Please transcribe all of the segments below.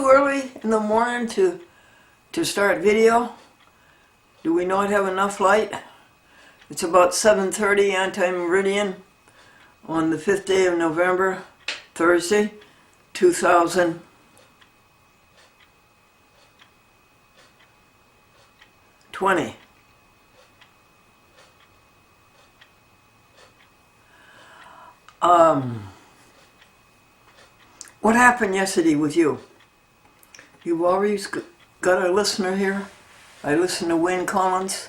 too early in the morning to start video? Do we not have enough light? It's about 7:30 anti-meridian on the 5th day of November, Thursday, 2020. What happened yesterday with you? You've always got a listener here. I listen to Wayne Collins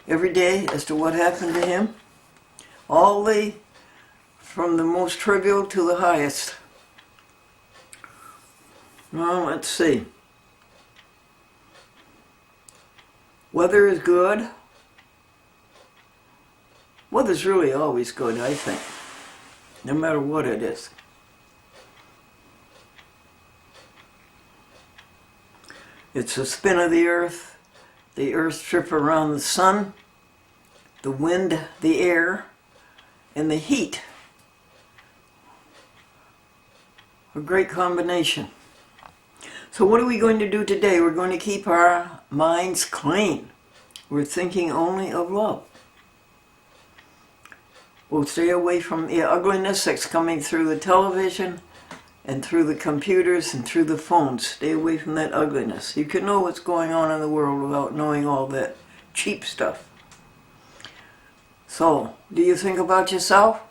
every day as to what happened to him. From the most trivial to the highest. Well, let's see. Weather is good. Weather's really always good, I think, no matter what it is. It's the spin of the Earth's trip around the sun, the wind, the air, and the heat. A great combination. So what are we going to do today? We're going to keep our minds clean. We're thinking only of love. We'll stay away from the ugliness that's coming through the television and through the computers and through the phones. Stay away from that ugliness. You can know what's going on in the world without knowing all that cheap stuff. So, do you think about yourself?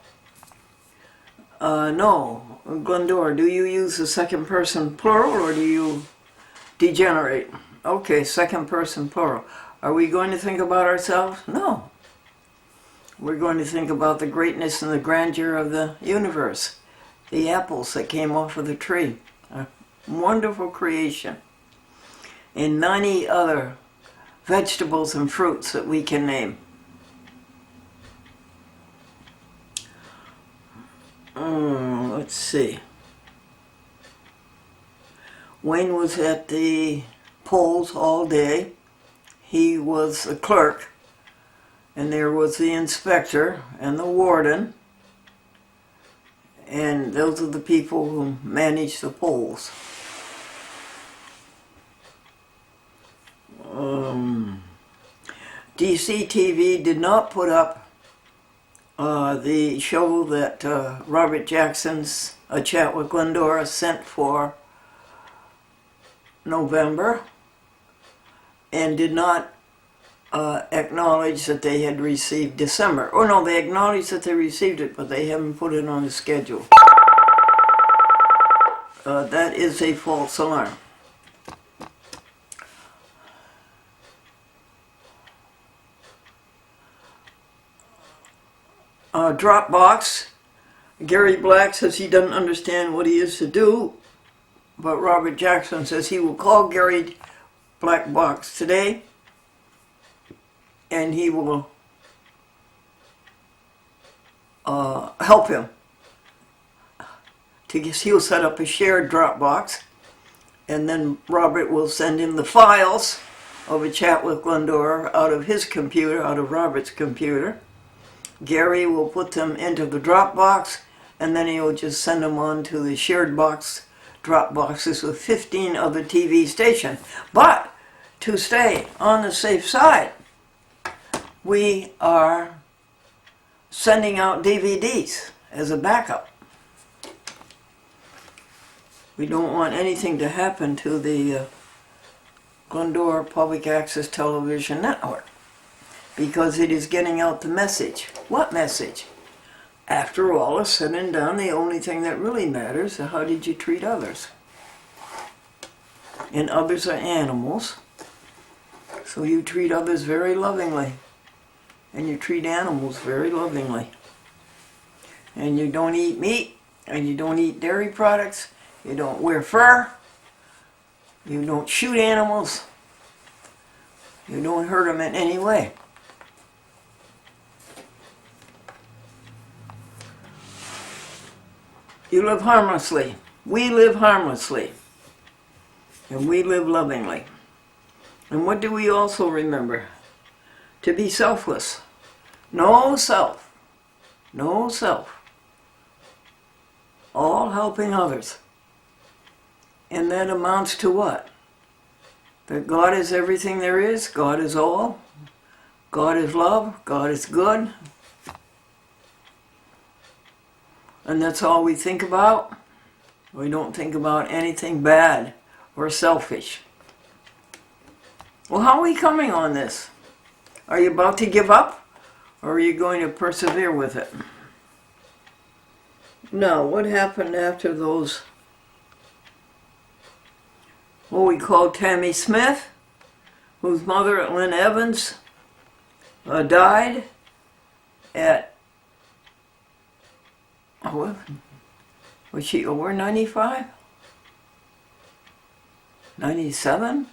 No. Glendora, do you use the second person plural or do you degenerate? Okay, second person plural. Are we going to think about ourselves? No. We're going to think about the greatness and the grandeur of the universe. The apples that came off of the tree. A wonderful creation. And 90 other vegetables and fruits that we can name. Let's see. Wayne was at the polls all day. He was a clerk, and there was the inspector and the warden, and those are the people who manage the polls. DC TV did not put up the show that Robert Jackson's A Chat with Glendora sent for November, and did not acknowledge that they had received December. Oh no, they acknowledged that they received it, but they haven't put it on the schedule. That is a false alarm. Dropbox. Gary Black says he doesn't understand what he is to do, but Robert Jackson says he will call Gary Black Box today, and he will help him. He'll set up a shared Dropbox, and then Robert will send him the files of A Chat with Glendora out of his computer, out of Robert's computer. Gary will put them into the Dropbox, and then he will just send them on to the shared box Dropboxes with 15 other TV stations. But to stay on the safe side, we are sending out DVDs as a backup. We don't want anything to happen to the Glendora Public Access Television Network, because it is getting out the message. What message? After all is said and done, the only thing that really matters is how did you treat others. And others are animals, so you treat others very lovingly. And you treat animals very lovingly. And you don't eat meat, and you don't eat dairy products, you don't wear fur, you don't shoot animals, you don't hurt them in any way. You live harmlessly. We live harmlessly. And we live lovingly. And what do we also remember? To be selfless. No self. No self. All helping others. And that amounts to what? That God is everything there is, God is all, God is love, God is good. And that's all we think about. We don't think about anything bad or selfish. Well, how are we coming on this? Are you about to give up? Or are you going to persevere with it? Now, what happened after those, what we call Tammy Smith, whose mother, Lynn Evans, died at, was she over 95? 97?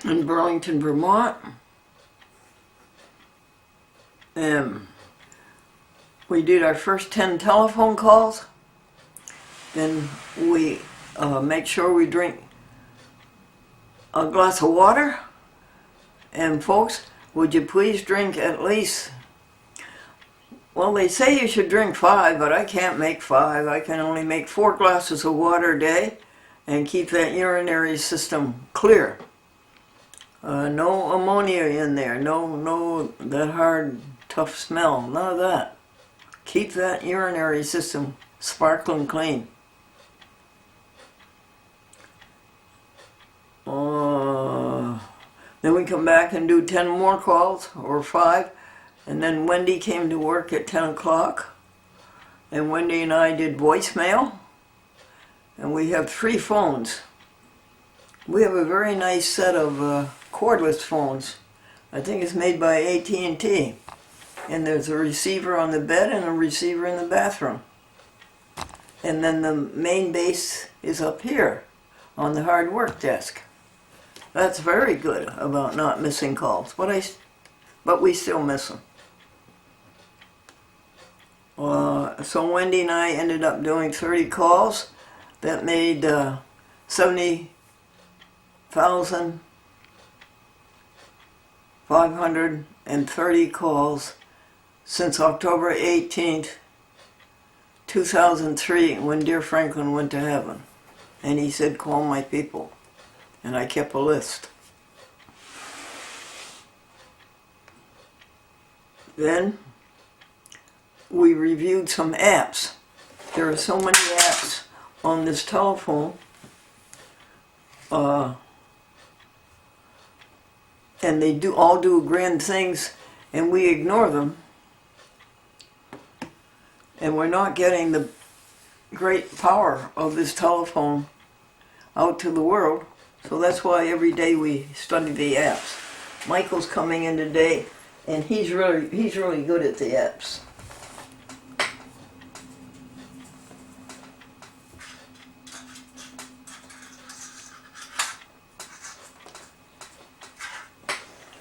In Burlington, Vermont. We did our first 10 telephone calls. Then we make sure we drink a glass of water. And folks, would you please drink at least, well, they say you should drink 5, but I can't make 5. I can only make 4 glasses of water a day and keep that urinary system clear. No ammonia in there, no that hard, tough smell, none of that. Keep that urinary system sparkling clean. Then we come back and do 10 more calls, or 5, and then Wendy came to work at 10 o'clock, and Wendy and I did voicemail, and we have 3 phones. We have a very nice set of cordless phones. I think it's made by AT&T. And there's a receiver on the bed and a receiver in the bathroom. And then the main base is up here on the hard work desk. That's very good about not missing calls, but we still miss them. So Wendy and I ended up doing 30 calls. That made 70,530 calls since October 18th, 2003, when dear Franklin went to heaven. And he said, call my people. And I kept a list. Then we reviewed some apps. There are so many apps on this telephone. And they all do grand things, and we ignore them. And we're not getting the great power of this telephone out to the world. So that's why every day we study the apps. Michael's coming in today, and he's really good at the apps.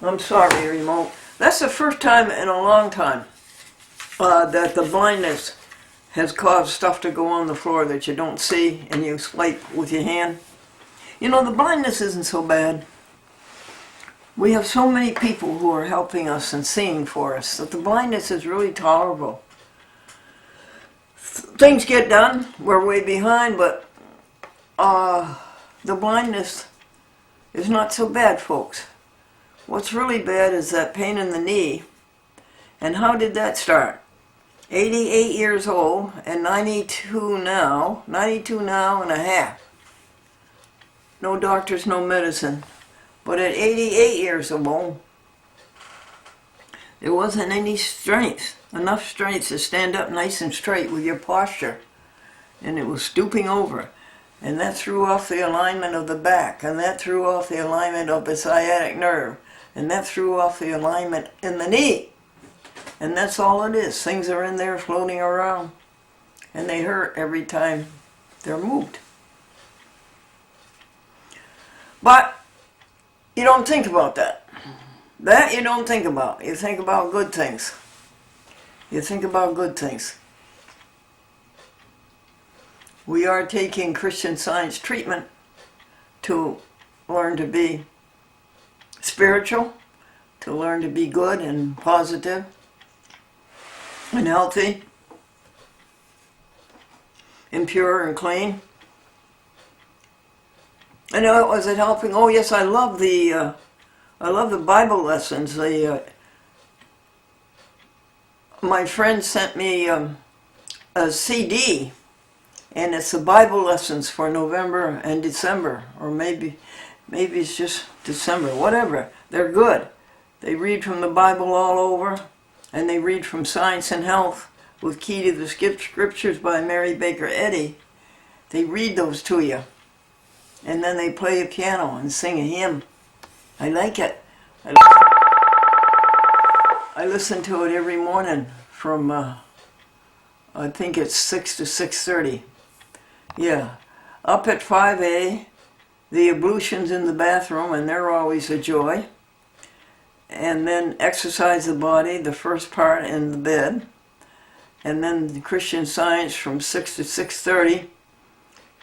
I'm sorry, remote. That's the first time in a long time that the blindness has caused stuff to go on the floor that you don't see and you swipe with your hand. You know, the blindness isn't so bad. We have so many people who are helping us and seeing for us that the blindness is really tolerable. Things get done, we're way behind, but the blindness is not so bad, folks. What's really bad is that pain in the knee. And how did that start? 88 years old and 92 now and a half. No doctors, no medicine. But at 88 years old, there wasn't any strength, enough strength to stand up nice and straight with your posture. And it was stooping over. And that threw off the alignment of the back. And that threw off the alignment of the sciatic nerve. And that threw off the alignment in the knee. And that's all it is. Things are in there floating around. And they hurt every time they're moved. But you don't think about that. That you don't think about. You think about good things. You think about good things. We are taking Christian Science treatment to learn to be spiritual, to learn to be good and positive and healthy. and pure and clean. And was it helping? Oh yes, I love the Bible lessons. My friend sent me a CD, and it's the Bible lessons for November and December, or maybe it's just December, whatever. They're good. They read from the Bible all over, and they read from Science and Health with Key to the Scriptures by Mary Baker Eddy. They read those to you, and then they play a piano and sing a hymn. I like it. I listen to it every morning from, I think it's 6 to 6:30. Yeah. Up at 5 the ablutions in the bathroom, and they're always a joy. And then exercise the body, the first part in the bed. And then the Christian Science from 6 to 6:30.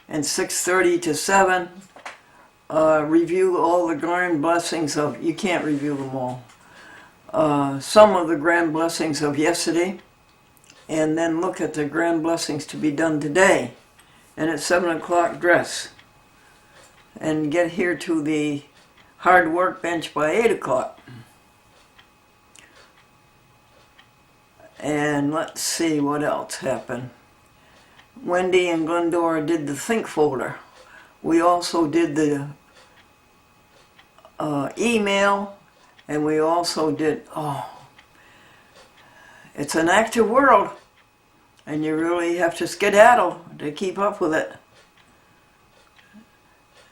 And 6:30 to 7, review all the grand blessings of, you can't review them all, some of the grand blessings of yesterday, and then look at the grand blessings to be done today. And at 7 o'clock, dress. And get here to the hard work bench by 8 o'clock. And let's see what else happened. Wendy and Glendora did the Think folder. We also did the email, and we also did, it's an active world, and you really have to skedaddle to keep up with it.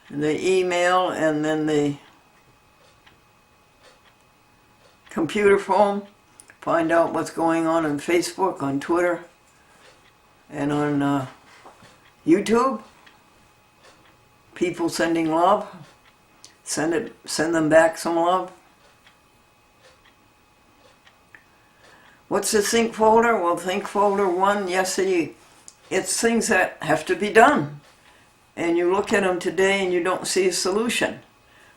The email, and then the computer phone, find out what's going on Facebook, on Twitter, and on YouTube. People sending love. Send them back some love. What's the Think folder? Well, Think folder 1, yesterday, it's things that have to be done. And you look at them today and you don't see a solution.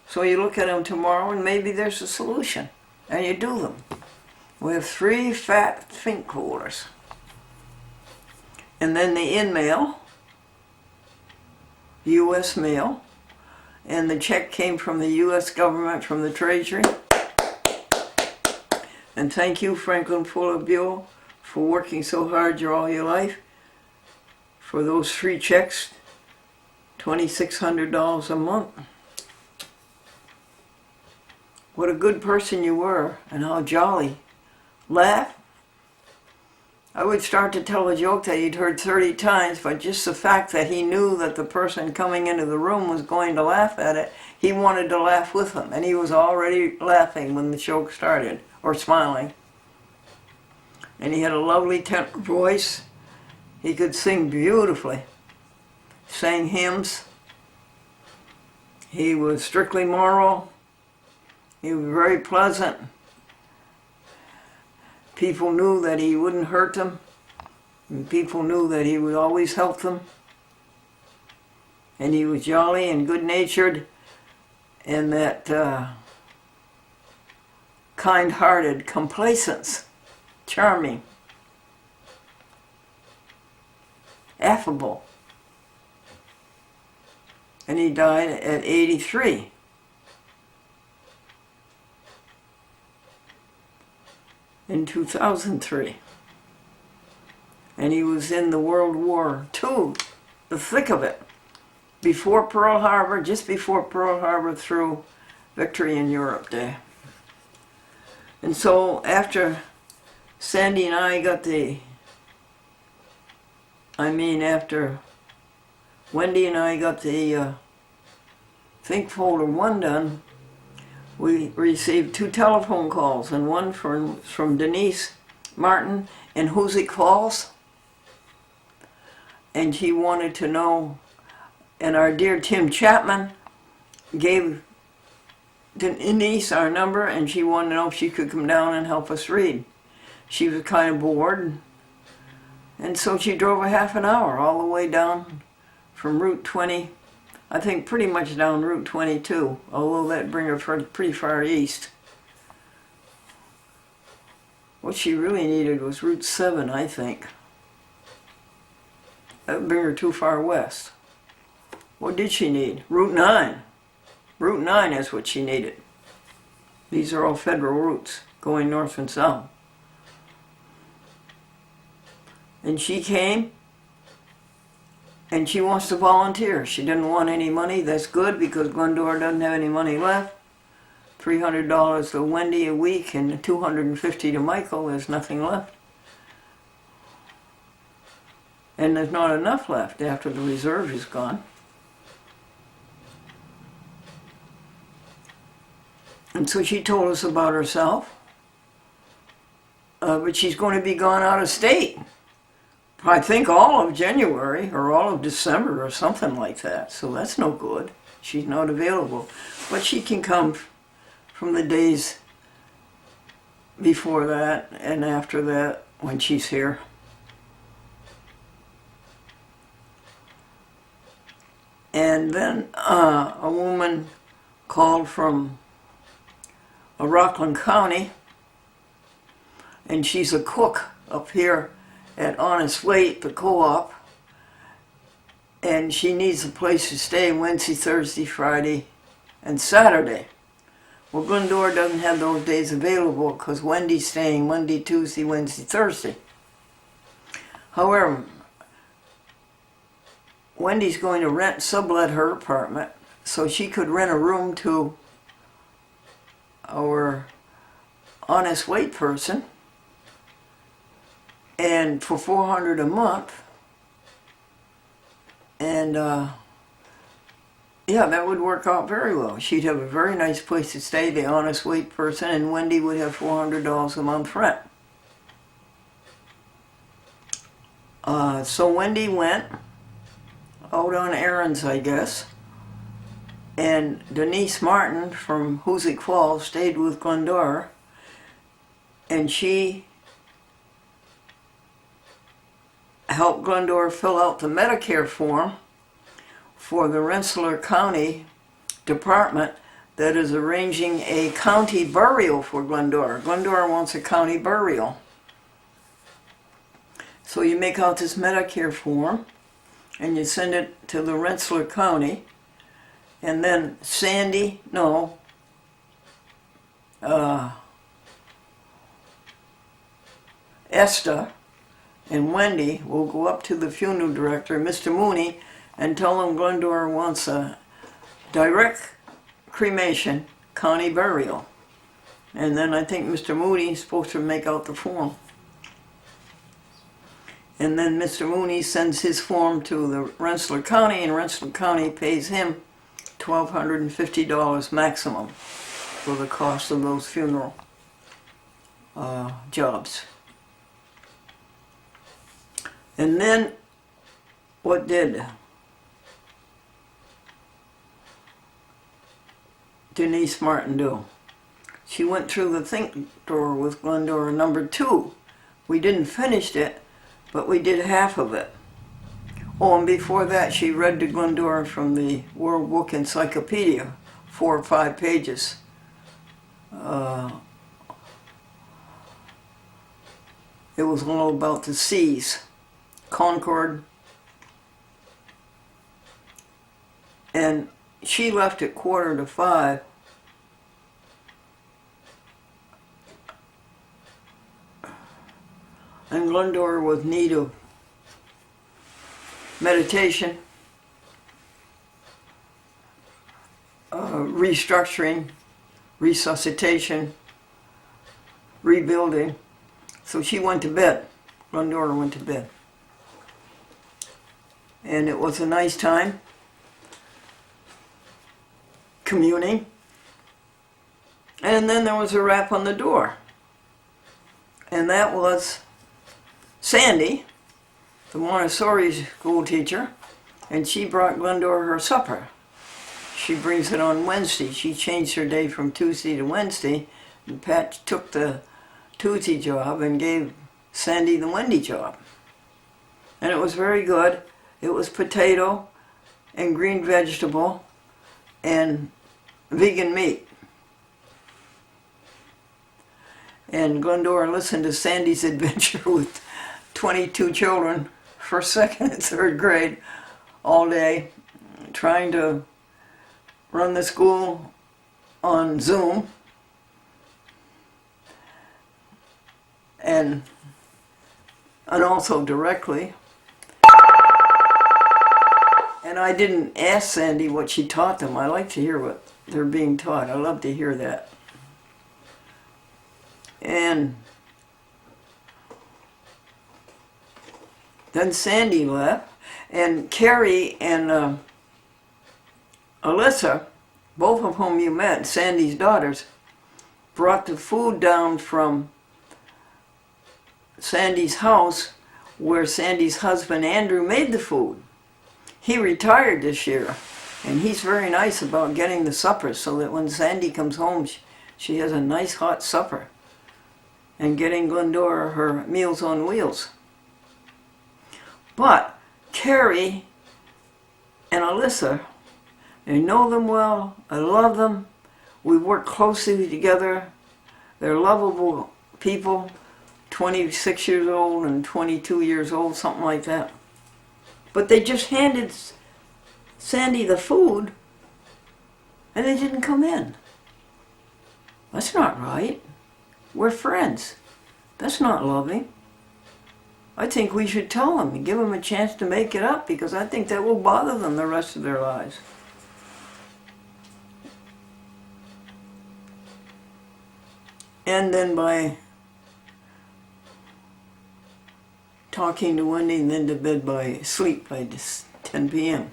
So you look at them tomorrow and maybe there's a solution. And you do them. We have 3 fat Think folders. And then the in-mail, U.S. mail, and the check came from the U.S. government, from the Treasury. And thank you, Franklin Fuller Buell, for working so hard all your life for those 3 checks, $2,600 a month. What a good person you were, and how jolly. Laugh. I would start to tell a joke that he'd heard 30 times, but just the fact that he knew that the person coming into the room was going to laugh at it, he wanted to laugh with them, and he was already laughing when the joke started, or smiling. And he had a lovely tenor voice. He could sing beautifully, sang hymns. He was strictly moral. He was very pleasant. People knew that he wouldn't hurt them. And people knew that he would always help them. And he was jolly and good-natured, and that kind-hearted complacence, charming, affable. And he died at 83. In 2003. And he was in the World War II, the thick of it, before Pearl Harbor, just before Pearl Harbor, through Victory in Europe Day. And so after Sandy and I got after Wendy and I got the Think folder 1 done, we received 2 telephone calls, and one from Denise Martin in Hoosick Falls. And she wanted to know, and our dear Tim Chapman gave Denise our number, and she wanted to know if she could come down and help us read. She was kind of bored, and so she drove a half an hour all the way down from Route 20, I think pretty much down Route 22, although that'd bring her pretty far east. What she really needed was Route 7, I think. That would bring her too far west. What did she need? Route 9. Route 9 is what she needed. These are all federal routes going north and south. And she came, and she wants to volunteer. She didn't want any money. That's good, because Glendora doesn't have any money left. $300 to Wendy a week and $250 to Michael. There's nothing left. And there's not enough left after the reserve is gone. And so she told us about herself. But she's going to be gone out of state. I think all of January or all of December or something like that. So that's no good. She's not available. But she can come from the days before that and after that when she's here. And then a woman called from Rockland County, and she's a cook up here at Honest Weight, the co-op, and she needs a place to stay Wednesday, Thursday, Friday, and Saturday. Well, Glendora doesn't have those days available because Wendy's staying Monday, Tuesday, Wednesday, Thursday. However, Wendy's going to sublet her apartment so she could rent a room to our Honest Weight person, and for $400 a month, and yeah, that would work out very well. She'd have a very nice place to stay, the Honest Weight person, and Wendy would have $400 a month rent. So Wendy went out on errands, I guess, and Denise Martin from Hoosick Falls stayed with Glendora, and she helped Glendora fill out the Medicare form for the Rensselaer County Department that is arranging a county burial for Glendora. Glendora wants a county burial. So you make out this Medicare form and you send it to the Rensselaer County, and then Esta and Wendy will go up to the funeral director, Mr. Mooney, and tell him Glendora wants a direct cremation, county burial. And then I think Mr. Mooney is supposed to make out the form. And then Mr. Mooney sends his form to the Rensselaer County, and Rensselaer County pays him $1,250 maximum for the cost of those funeral jobs. And then what did Denise Martin do? She went through the think door with Glendora number 2. We didn't finish it, but we did half of it. Oh, and before that she read to Glendora from the World Book Encyclopedia, 4 or 5 pages. It was all about the seas, Concord, and she left at 4:45. And Glendora was in need of meditation, restructuring, resuscitation, rebuilding. So she went to bed. Glendora went to bed. And it was a nice time communing. And then there was a rap on the door. And that was Sandy, the Montessori school teacher, and she brought Glendora her supper. She brings it on Wednesday. She changed her day from Tuesday to Wednesday, and Pat took the Tuesday job and gave Sandy the Wednesday job. And it was very good. It was potato and green vegetable and vegan meat. And Glendora listened to Sandy's adventure with 22 children first, second, and third grade all day, trying to run the school on Zoom, and also directly. And I didn't ask Sandy what she taught them. I like to hear what they're being taught. I love to hear that. And then Sandy left, and Carrie and Alyssa, both of whom you met, Sandy's daughters, brought the food down from Sandy's house where Sandy's husband Andrew made the food. He retired this year, and he's very nice about getting the suppers so that when Sandy comes home, she has a nice hot supper, and getting Glendora her Meals on Wheels. But Carrie and Alyssa, I know them well, I love them, we work closely together, they're lovable people, 26 years old and 22 years old, something like that. But they just handed Sandy the food, and they didn't come in. That's not right. We're friends. That's not loving. I think we should tell them and give them a chance to make it up, because I think that will bother them the rest of their lives. And then by talking to Wendy, and then to bed by sleep by 10 p.m.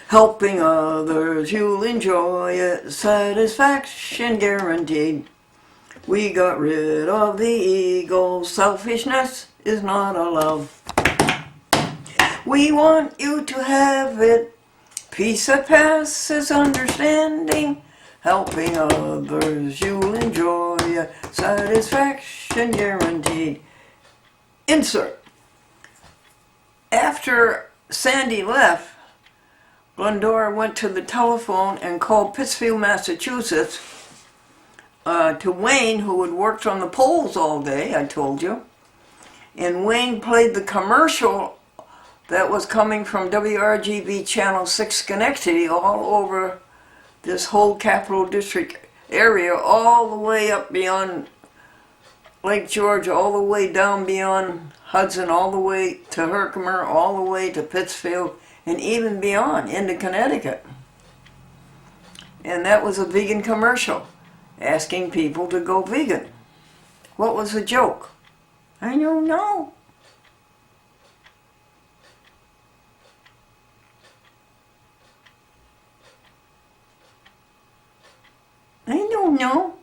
Helping others, you'll enjoy it, satisfaction guaranteed. We got rid of the ego, selfishness is not allowed. We want you to have it, peace that passes understanding. Helping others, you'll enjoy it, satisfaction guaranteed. Insert. After Sandy left, Glendora went to the telephone and called Pittsfield, Massachusetts, to Wayne, who had worked on the polls all day, I told you. And Wayne played the commercial that was coming from WRGB Channel 6 Schenectady all over this whole Capital District area, all the way up beyond Lake George, all the way down beyond Hudson, all the way to Herkimer, all the way to Pittsfield, and even beyond into Connecticut. And that was a vegan commercial, asking people to go vegan. What was the joke? I don't know. I don't know.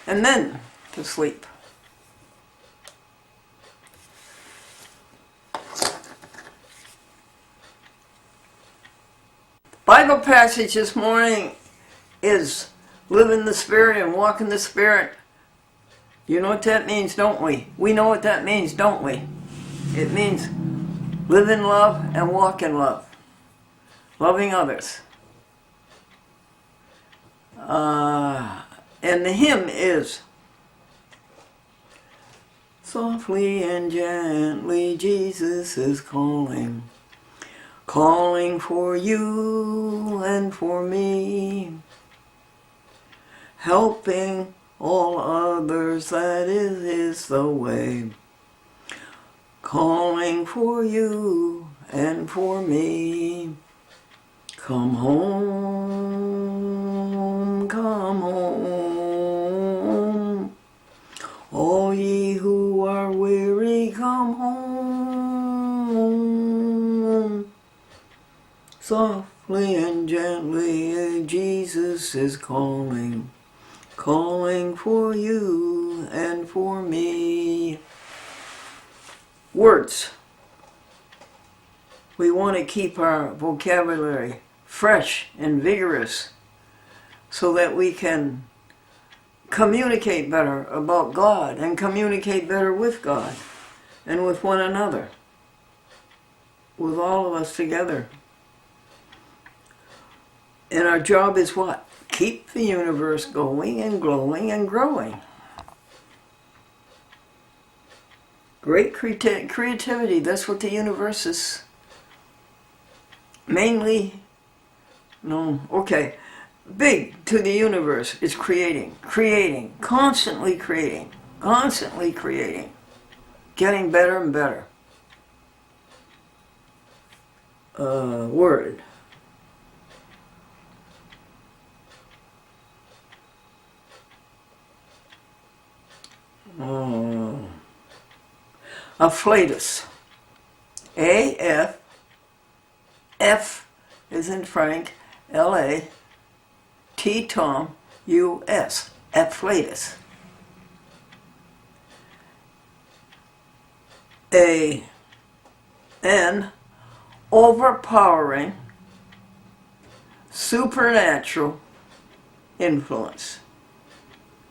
And then to sleep. Bible passage this morning is live in the Spirit and walk in the Spirit. You know what that means, don't we? We know what that means, don't we? It means live in love and walk in love. Loving others. And the hymn is, softly and gently Jesus is calling, calling for you and for me, helping all others, that is the way, calling for you and for me. Come home, come home, all ye who are weary, come home. Softly and gently Jesus is calling, calling for you and for me. Words. We want to keep our vocabulary fresh and vigorous so that we can communicate better about God and communicate better with God and with one another, with all of us together. And our job is what? Keep the universe going and glowing and growing. Great creativity, that's what the universe is mainly, no, okay. Big to the universe is creating, constantly creating, getting better and better. Word. Afflatus. A-F, F is in Frank, L-A, T Tom, U-S, afflatus. A-N, overpowering, supernatural influence,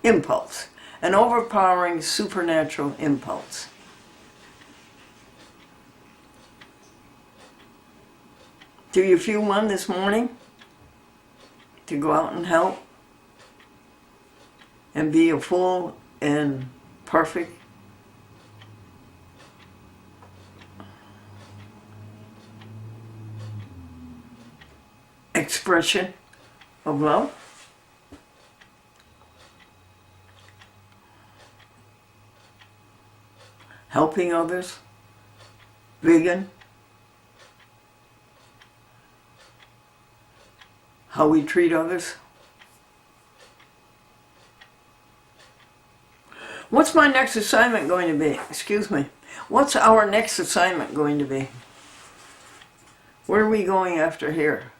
impulse, an overpowering supernatural impulse. Do you feel one this morning to go out and help and be a full and perfect expression of love? Helping others, vegan, how we treat others. What's my next assignment going to be? Excuse me. What's our next assignment going to be? Where are we going after here?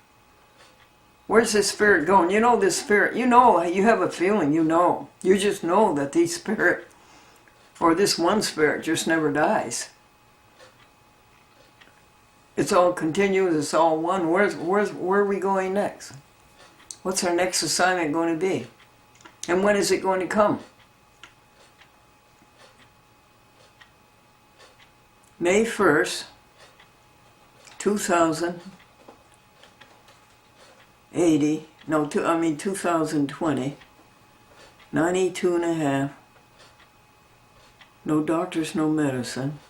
Where's this spirit going? You know this spirit. You know, you have a feeling, you know. You just know that these spirit, or this one spirit, just never dies. It's all continuous, it's all one. Where are we going next? What's our next assignment going to be? And when is it going to come? May 1st, 2020, 92 and a half, no doctors, no medicine.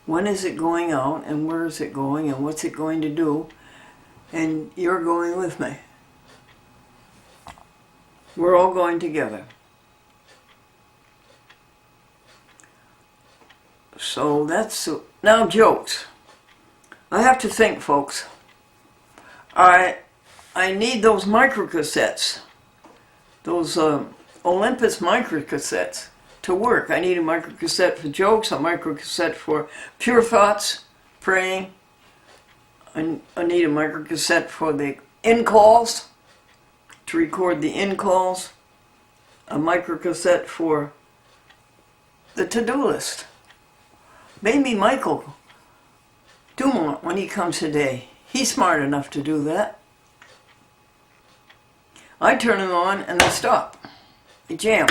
When is it going out, and where is it going, and what's it going to do? And you're going with me. We're all going together. So that's, now jokes. I have to think, folks. I need those microcassettes, those Olympus microcassettes to work. I need a microcassette for jokes, a microcassette for pure thoughts, praying. I need a microcassette for the in-calls, to record the in-calls, a microcassette for the to-do list. Maybe Michael Dumont, when he comes today, he's smart enough to do that. I turn them on and they stop. They jam.